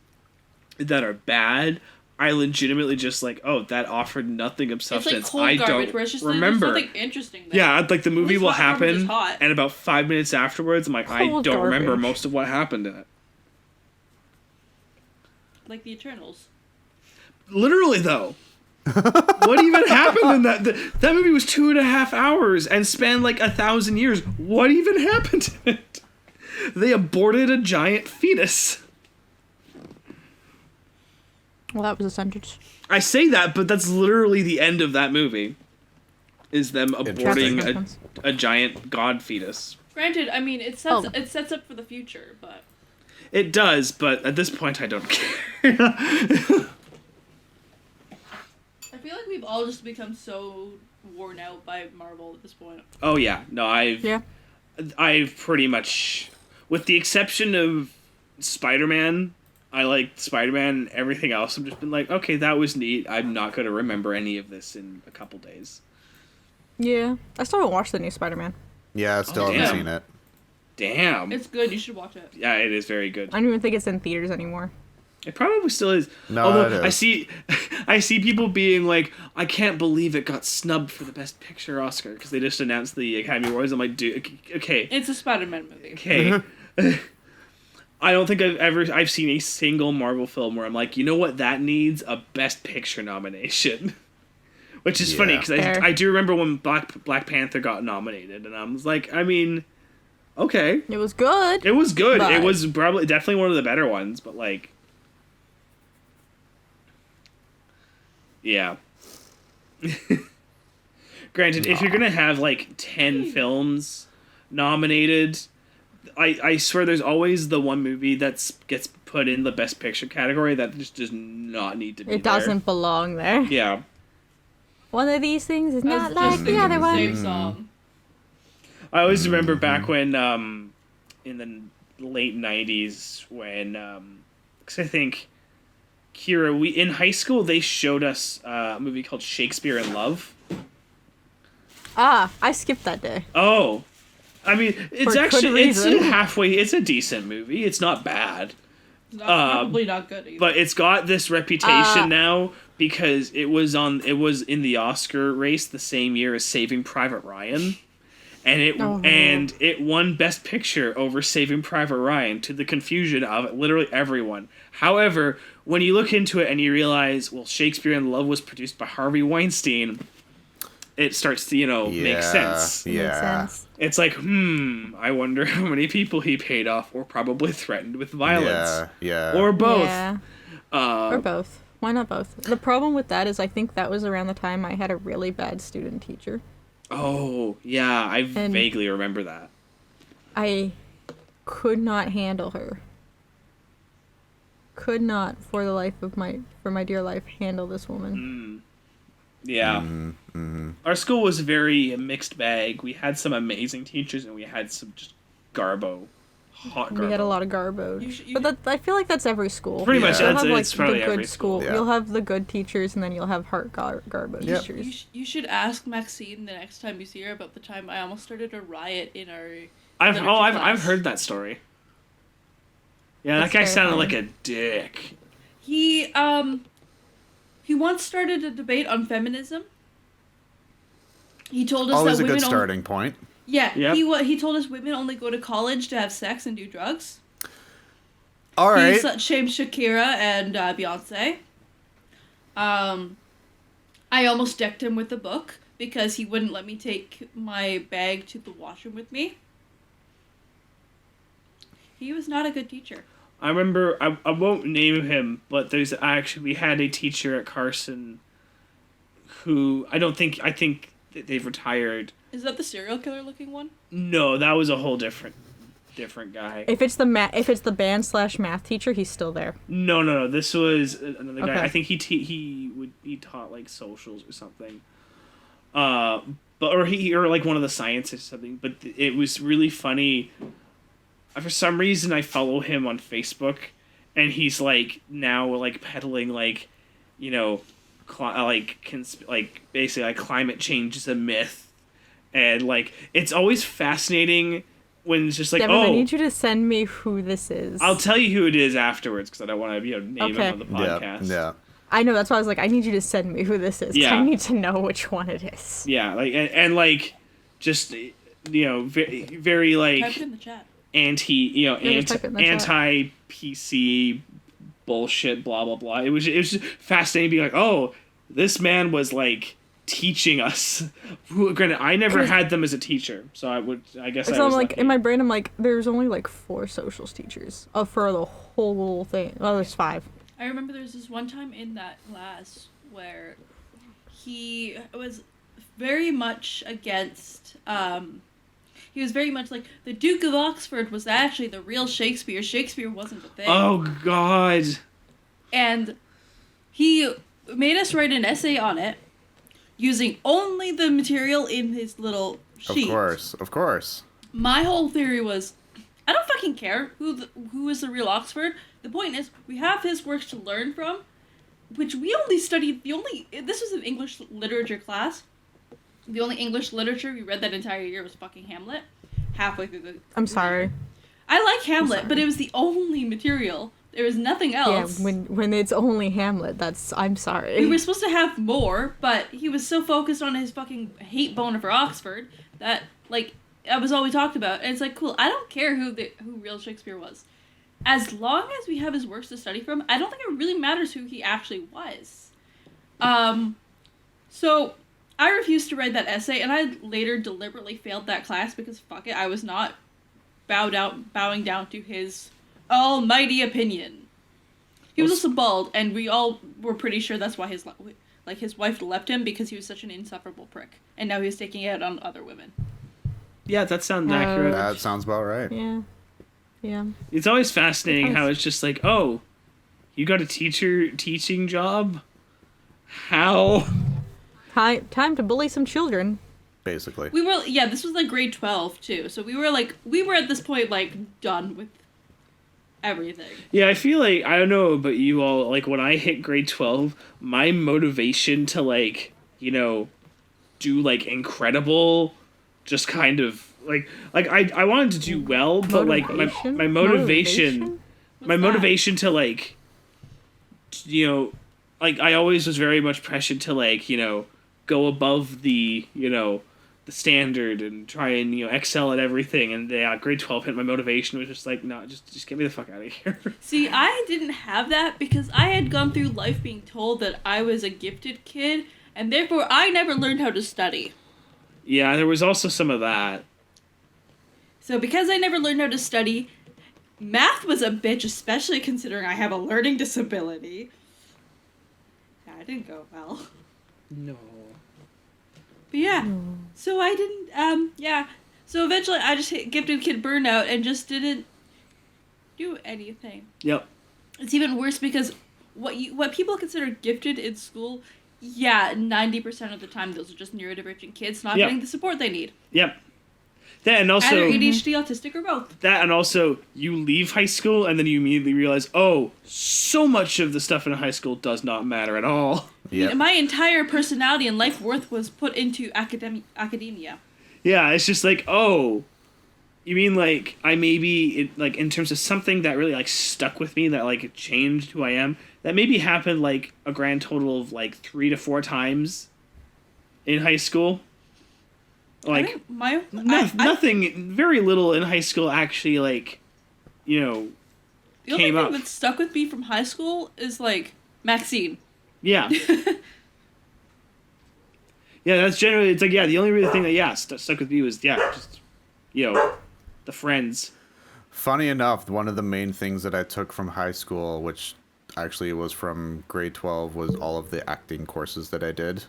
that are bad, I legitimately just like, oh, that offered nothing of It's like substance. cold I garbage don't where it's just remember. there's nothing interesting there. Yeah, like the movie least will hot garbage is happen, hot. and about 5 minutes afterwards, I'm like, I Cold don't remember garbage. most of what happened in it. Like the Eternals. Literally, though. What even happened in that? That movie was 2.5 hours and spanned like 1,000 years. What even happened in it? They aborted a giant fetus. Well, that was a sentence. I say that, but that's literally the end of that movie. Is them aborting Interesting. a giant god fetus. Granted, I mean, it sets up for the future, but... It does, but at this point, I don't care. I feel like we've all just become so worn out by Marvel at this point. Oh yeah, no, I've pretty much, with the exception of Spider-Man, I liked Spider-Man and everything else. I've just been like, okay, that was neat. I'm not going to remember any of this in a couple days. Yeah. I still haven't watched the new Spider-Man. Yeah, I still damn. haven't seen it. Damn. It's good, you should watch it. Yeah, it is very good. I don't even think it's in theaters anymore. It probably still is. No, Although it is. I see people being like, I can't believe it got snubbed for the Best Picture Oscar because they just announced the Academy Awards. I'm like, dude, okay. It's a Spider-Man movie. Okay. I don't think I've seen a single Marvel film where I'm like, you know what, that needs a Best Picture nomination. Which is funny because Fair. I do remember when Black Panther got nominated, and I was like, I mean, okay, It was good. it was good. But- It was probably definitely one of the better ones, but like, yeah. Granted, if you're gonna have like 10 films nominated, I swear there's always the one movie that gets put in the Best Picture category that just does not need to be It there. doesn't belong there. Yeah. One of these things is I was not just like the thinking other one. same song. I always remember back when, in the late 90s, when, because I think, Kira, in high school, they showed us a movie called Shakespeare in Love. Ah, I skipped that day. Oh. I mean, it's For good actually, reason. it's a decent movie. It's not bad. Probably not good either. But it's got this reputation now because it was in the Oscar race the same year as Saving Private Ryan. And it won Best Picture over Saving Private Ryan, to the confusion of literally everyone. However, when you look into it and you realize, well, Shakespeare in Love was produced by Harvey Weinstein, it starts to, make sense. Yeah. Makes sense. It's like, I wonder how many people he paid off or probably threatened with violence. Yeah. Or both. Yeah. Or both. Why not both? The problem with that is I think that was around the time I had a really bad student teacher. Oh, yeah, I vaguely remember that. I could not handle her. Could not, for my dear life, handle this woman. Yeah. Our school was a very mixed bag. We had some amazing teachers and we had some just hot garbo. We had a lot of garbage. But I feel like that's every school. Pretty much, You'll have, it's probably the good every school. Yeah. You'll have the good teachers, and then you'll have garbo teachers. You should ask Maxine the next time you see her about the time I almost started a riot in our. I've heard that story. Yeah, That's that guy sounded like terrifying. a dick. He once started a debate on feminism. He told us Always that a good women starting point. Yeah, Yep. he told us women only go to college to have sex and do drugs. All right. He shamed Shakira and Beyonce. I almost decked him with a book because he wouldn't let me take my bag to the washroom with me. He was not a good teacher. I remember, I won't name him, but we had a teacher at Carson who I think that they've retired. Is that the serial killer looking one? No, that was a whole different guy. If it's the band/math teacher, he's still there. No. This was another guy. Okay. I think he taught like socials or something. Or like one of the sciences or something. But it was really funny. For some reason, I follow him on Facebook, and he's like now like peddling like, basically like climate change is a myth. And, like, it's always fascinating when it's just like, Devin, I need you to send me who this is. I'll tell you who it is afterwards because I don't want to, name Okay. him on the podcast. Yeah. I know, that's why I was like, I need you to send me who this is. 'Cause Yeah. I need to know which one it is. Yeah, like, and like, just, very, very, Type like, it in the chat. just type it in the chat. anti-PC bullshit, blah, blah, blah. It was just fascinating being like, oh, this man was, like, teaching us. Granted, I never had them as a teacher, so I guess I So I'm was like, lucky. in my brain, I'm like, there's only like 4 socials teachers for the whole thing. Well, there's 5. I remember there was this one time in that class where he was very much against, he was very much like, the Duke of Oxford was actually the real Shakespeare. Shakespeare wasn't the thing. Oh, God. And he made us write an essay on it using only the material in his little sheet. Of course. My whole theory was, I don't fucking care who is the real Oxford. The point is, we have his works to learn from, which we only studied, this was an English literature class. The only English literature we read that entire year was fucking Hamlet. Halfway through the... I'm sorry. I like Hamlet, but it was the only material. There was nothing else. Yeah, when it's only Hamlet, I'm sorry. We were supposed to have more, but he was so focused on his fucking hate boner for Oxford that, like, that was all we talked about. And it's like, cool, I don't care who real Shakespeare was. As long as we have his works to study from, I don't think it really matters who he actually was. So I refused to write that essay, and I later deliberately failed that class because, fuck it, I was not bowing down to his almighty opinion. He was also bald, and we all were pretty sure that's why his wife left him, because he was such an insufferable prick, and now he was taking it on other women. Yeah, that sounds accurate. That sounds about right. Yeah. It's always fascinating how it's just like, oh, you got a teaching job? How? Time to bully some children. Basically. This was like grade 12 too, so we were at this point like done with everything. Yeah, I feel like, I don't know about you all, like when I hit grade 12, my motivation to like, do like incredible, just kind of like I wanted to do well, but like my motivation my motivation to like, you know, like I always was very much pressured to like, you know, go above the, you know, the standard and try and, you know, excel at everything. And yeah, grade 12 hit. My motivation was just like, no, just get me the fuck out of here. See, I didn't have that because I had gone through life being told that I was a gifted kid, and therefore I never learned how to study. Yeah, there was also some of that. So because I never learned how to study, math was a bitch, especially considering I have a learning disability. That didn't go well. No. But yeah, so I didn't, yeah. So eventually I just hit gifted kid burnout and just didn't do anything. Yep. It's even worse because what people consider gifted in school, yeah, 90% of the time those are just neurodivergent kids not Yep. getting the support they need. Yep. That and also Either ADHD, autistic, or both. that and also you leave high school and then you immediately realize, oh, so much of the stuff in high school does not matter at all. Yeah. My entire personality and life worth was put into academia. Yeah, it's just like, oh, you mean like I maybe like in terms of something that really like stuck with me that like changed who I am. That maybe happened like a grand total of like 3 to 4 times in high school. Like nothing, very little in high school actually like, you know, the only came thing up. that stuck with me from high school is like Maxine. Yeah. Yeah, that's generally, it's like, yeah, the only real thing that, stuck with me was, just, you know, the friends. Funny enough, one of the main things that I took from high school, which actually was from grade 12, was all of the acting courses that I did.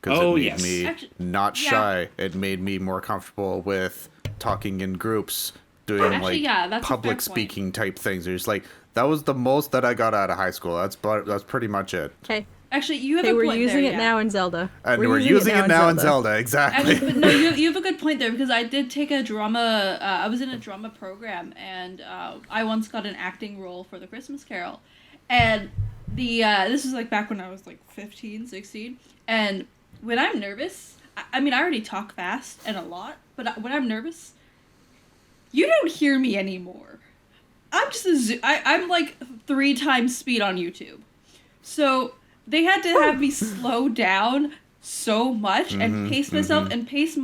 Because it made me not shy. It made me more comfortable with talking in groups, doing that's public speaking type things. There's like, that was the most that I got out of high school. That's pretty much it. Okay. Actually, you have a point there. We're using it now in Zelda. And we're using it now in Zelda, exactly. Actually, but no, you have a good point there, because I did take a drama, I was in a drama program, and I once got an acting role for The Christmas Carol. And this was like back when I was like 15, 16, and when I'm nervous, I mean, I already talk fast and a lot, but when I'm nervous, you don't hear me anymore. I'm just I'm like 3 times speed on YouTube. So they had to have me slow down so much and pace myself and pace the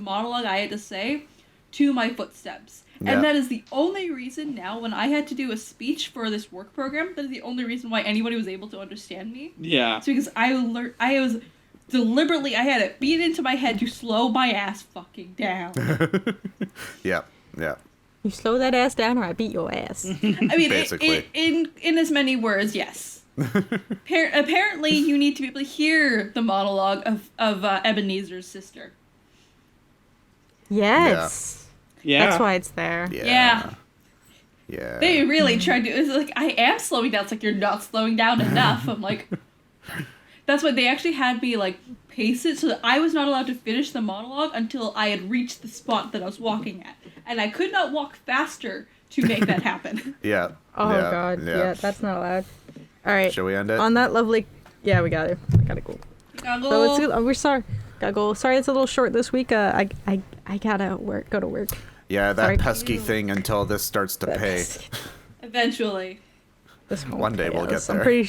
monologue I had to say to my footsteps. Yeah. And that is the only reason now when I had to do a speech for this work program, that is the only reason why anybody was able to understand me. Yeah. It's because I had it beat into my head to slow my ass fucking down. Yeah. You slow that ass down or I beat your ass. I mean, Basically. in as many words, yes. Apparently, you need to be able to hear the monologue of Ebenezer's sister. Yes. Yeah. That's why it's there. Yeah. They really tried to. It's like, I am slowing down. It's like, you're not slowing down enough. I'm like, that's why they actually had me like pace it so that I was not allowed to finish the monologue until I had reached the spot that I was walking at, and I could not walk faster to make that happen. Yeah. Oh god. Yeah, that's not allowed. All right. Shall we end it? On that lovely. Yeah, we got it. I gotta go. So we're sorry. Gotta go. Sorry, it's a little short this week. I gotta go to work. Yeah, that Sorry. pesky thing until this starts to pay. Eventually. This won't One day pay we'll get us. I'm there.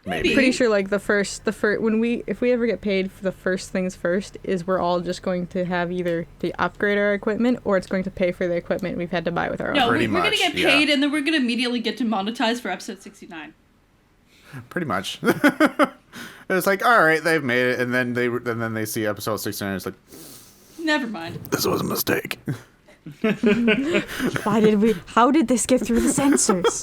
Maybe. pretty sure like the first if we ever get paid for the first things first is we're all just going to have either to upgrade our equipment or it's going to pay for the equipment we've had to buy with our own. No, we're Pretty gonna much, get yeah. paid, and then we're gonna immediately get to monetize for episode 69. Pretty much. It's like, all right, they've made it, and then they see episode 69. It's like, Never mind. this was a mistake. How did this get through the censors?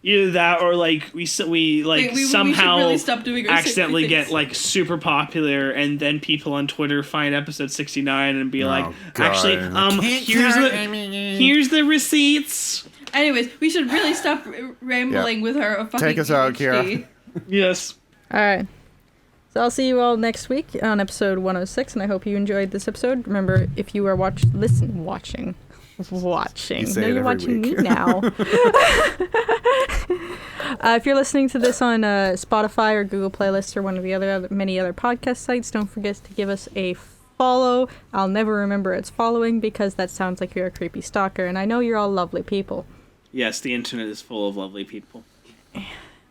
Either that or like we We somehow should really stop doing our accidentally sacred get things. like super popular, and then people on Twitter find episode 69 and be like, God. actually, here's the receipts. Anyways, we should really stop rambling with our fucking Take us out, ADHD. Kira. Yes. All right. So I'll see you all next week on episode 106, and I hope you enjoyed this episode. Remember, if you are watching. You say No, it you're every watching week. me now. If you're listening to this on Spotify or Google Playlist or one of the many other podcast sites, don't forget to give us a follow. I'll never remember it's following because that sounds like you're a creepy stalker, and I know you're all lovely people. Yes, the internet is full of lovely people.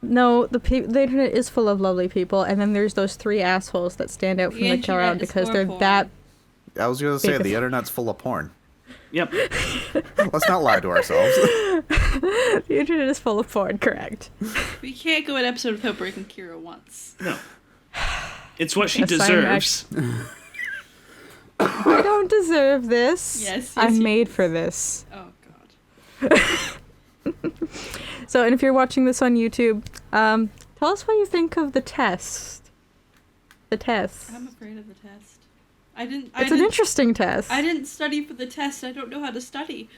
No, the internet is full of lovely people, and then there's those 3 assholes that stand out from the crowd because they're that... I was going to say, the internet's full of porn. Yep. Let's not lie to ourselves. The internet is full of porn, correct. We can't go an episode without breaking Kira once. No. It's what she deserves. I don't deserve this. Yes, I'm made for this. Oh, God. So, and if you're watching this on YouTube, tell us what you think of the test. The test. I'm afraid of the test. It's an interesting test. I didn't study for the test. I don't know how to study.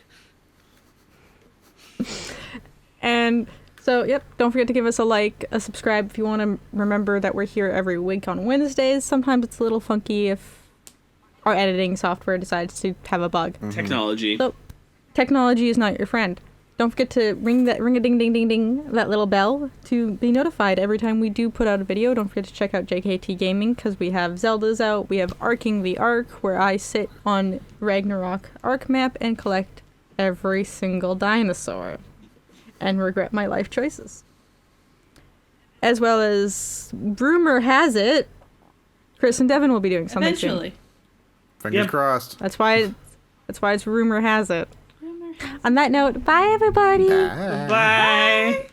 And so, yep, don't forget to give us a like, a subscribe if you want to remember that we're here every week on Wednesdays. Sometimes it's a little funky if our editing software decides to have a bug. Mm-hmm. Technology. So, technology is not your friend. Don't forget to ring a ding ding ding ding, that little bell, to be notified every time we do put out a video. Don't forget to check out JKT Gaming, because we have Zelda's out. We have Arcing the Ark, where I sit on Ragnarok Ark map and collect every single dinosaur and regret my life choices. As well as, rumor has it, Chris and Devin will be doing something eventually. Soon. Fingers crossed. That's why it's rumor has it. On that note, bye everybody. Bye. Bye.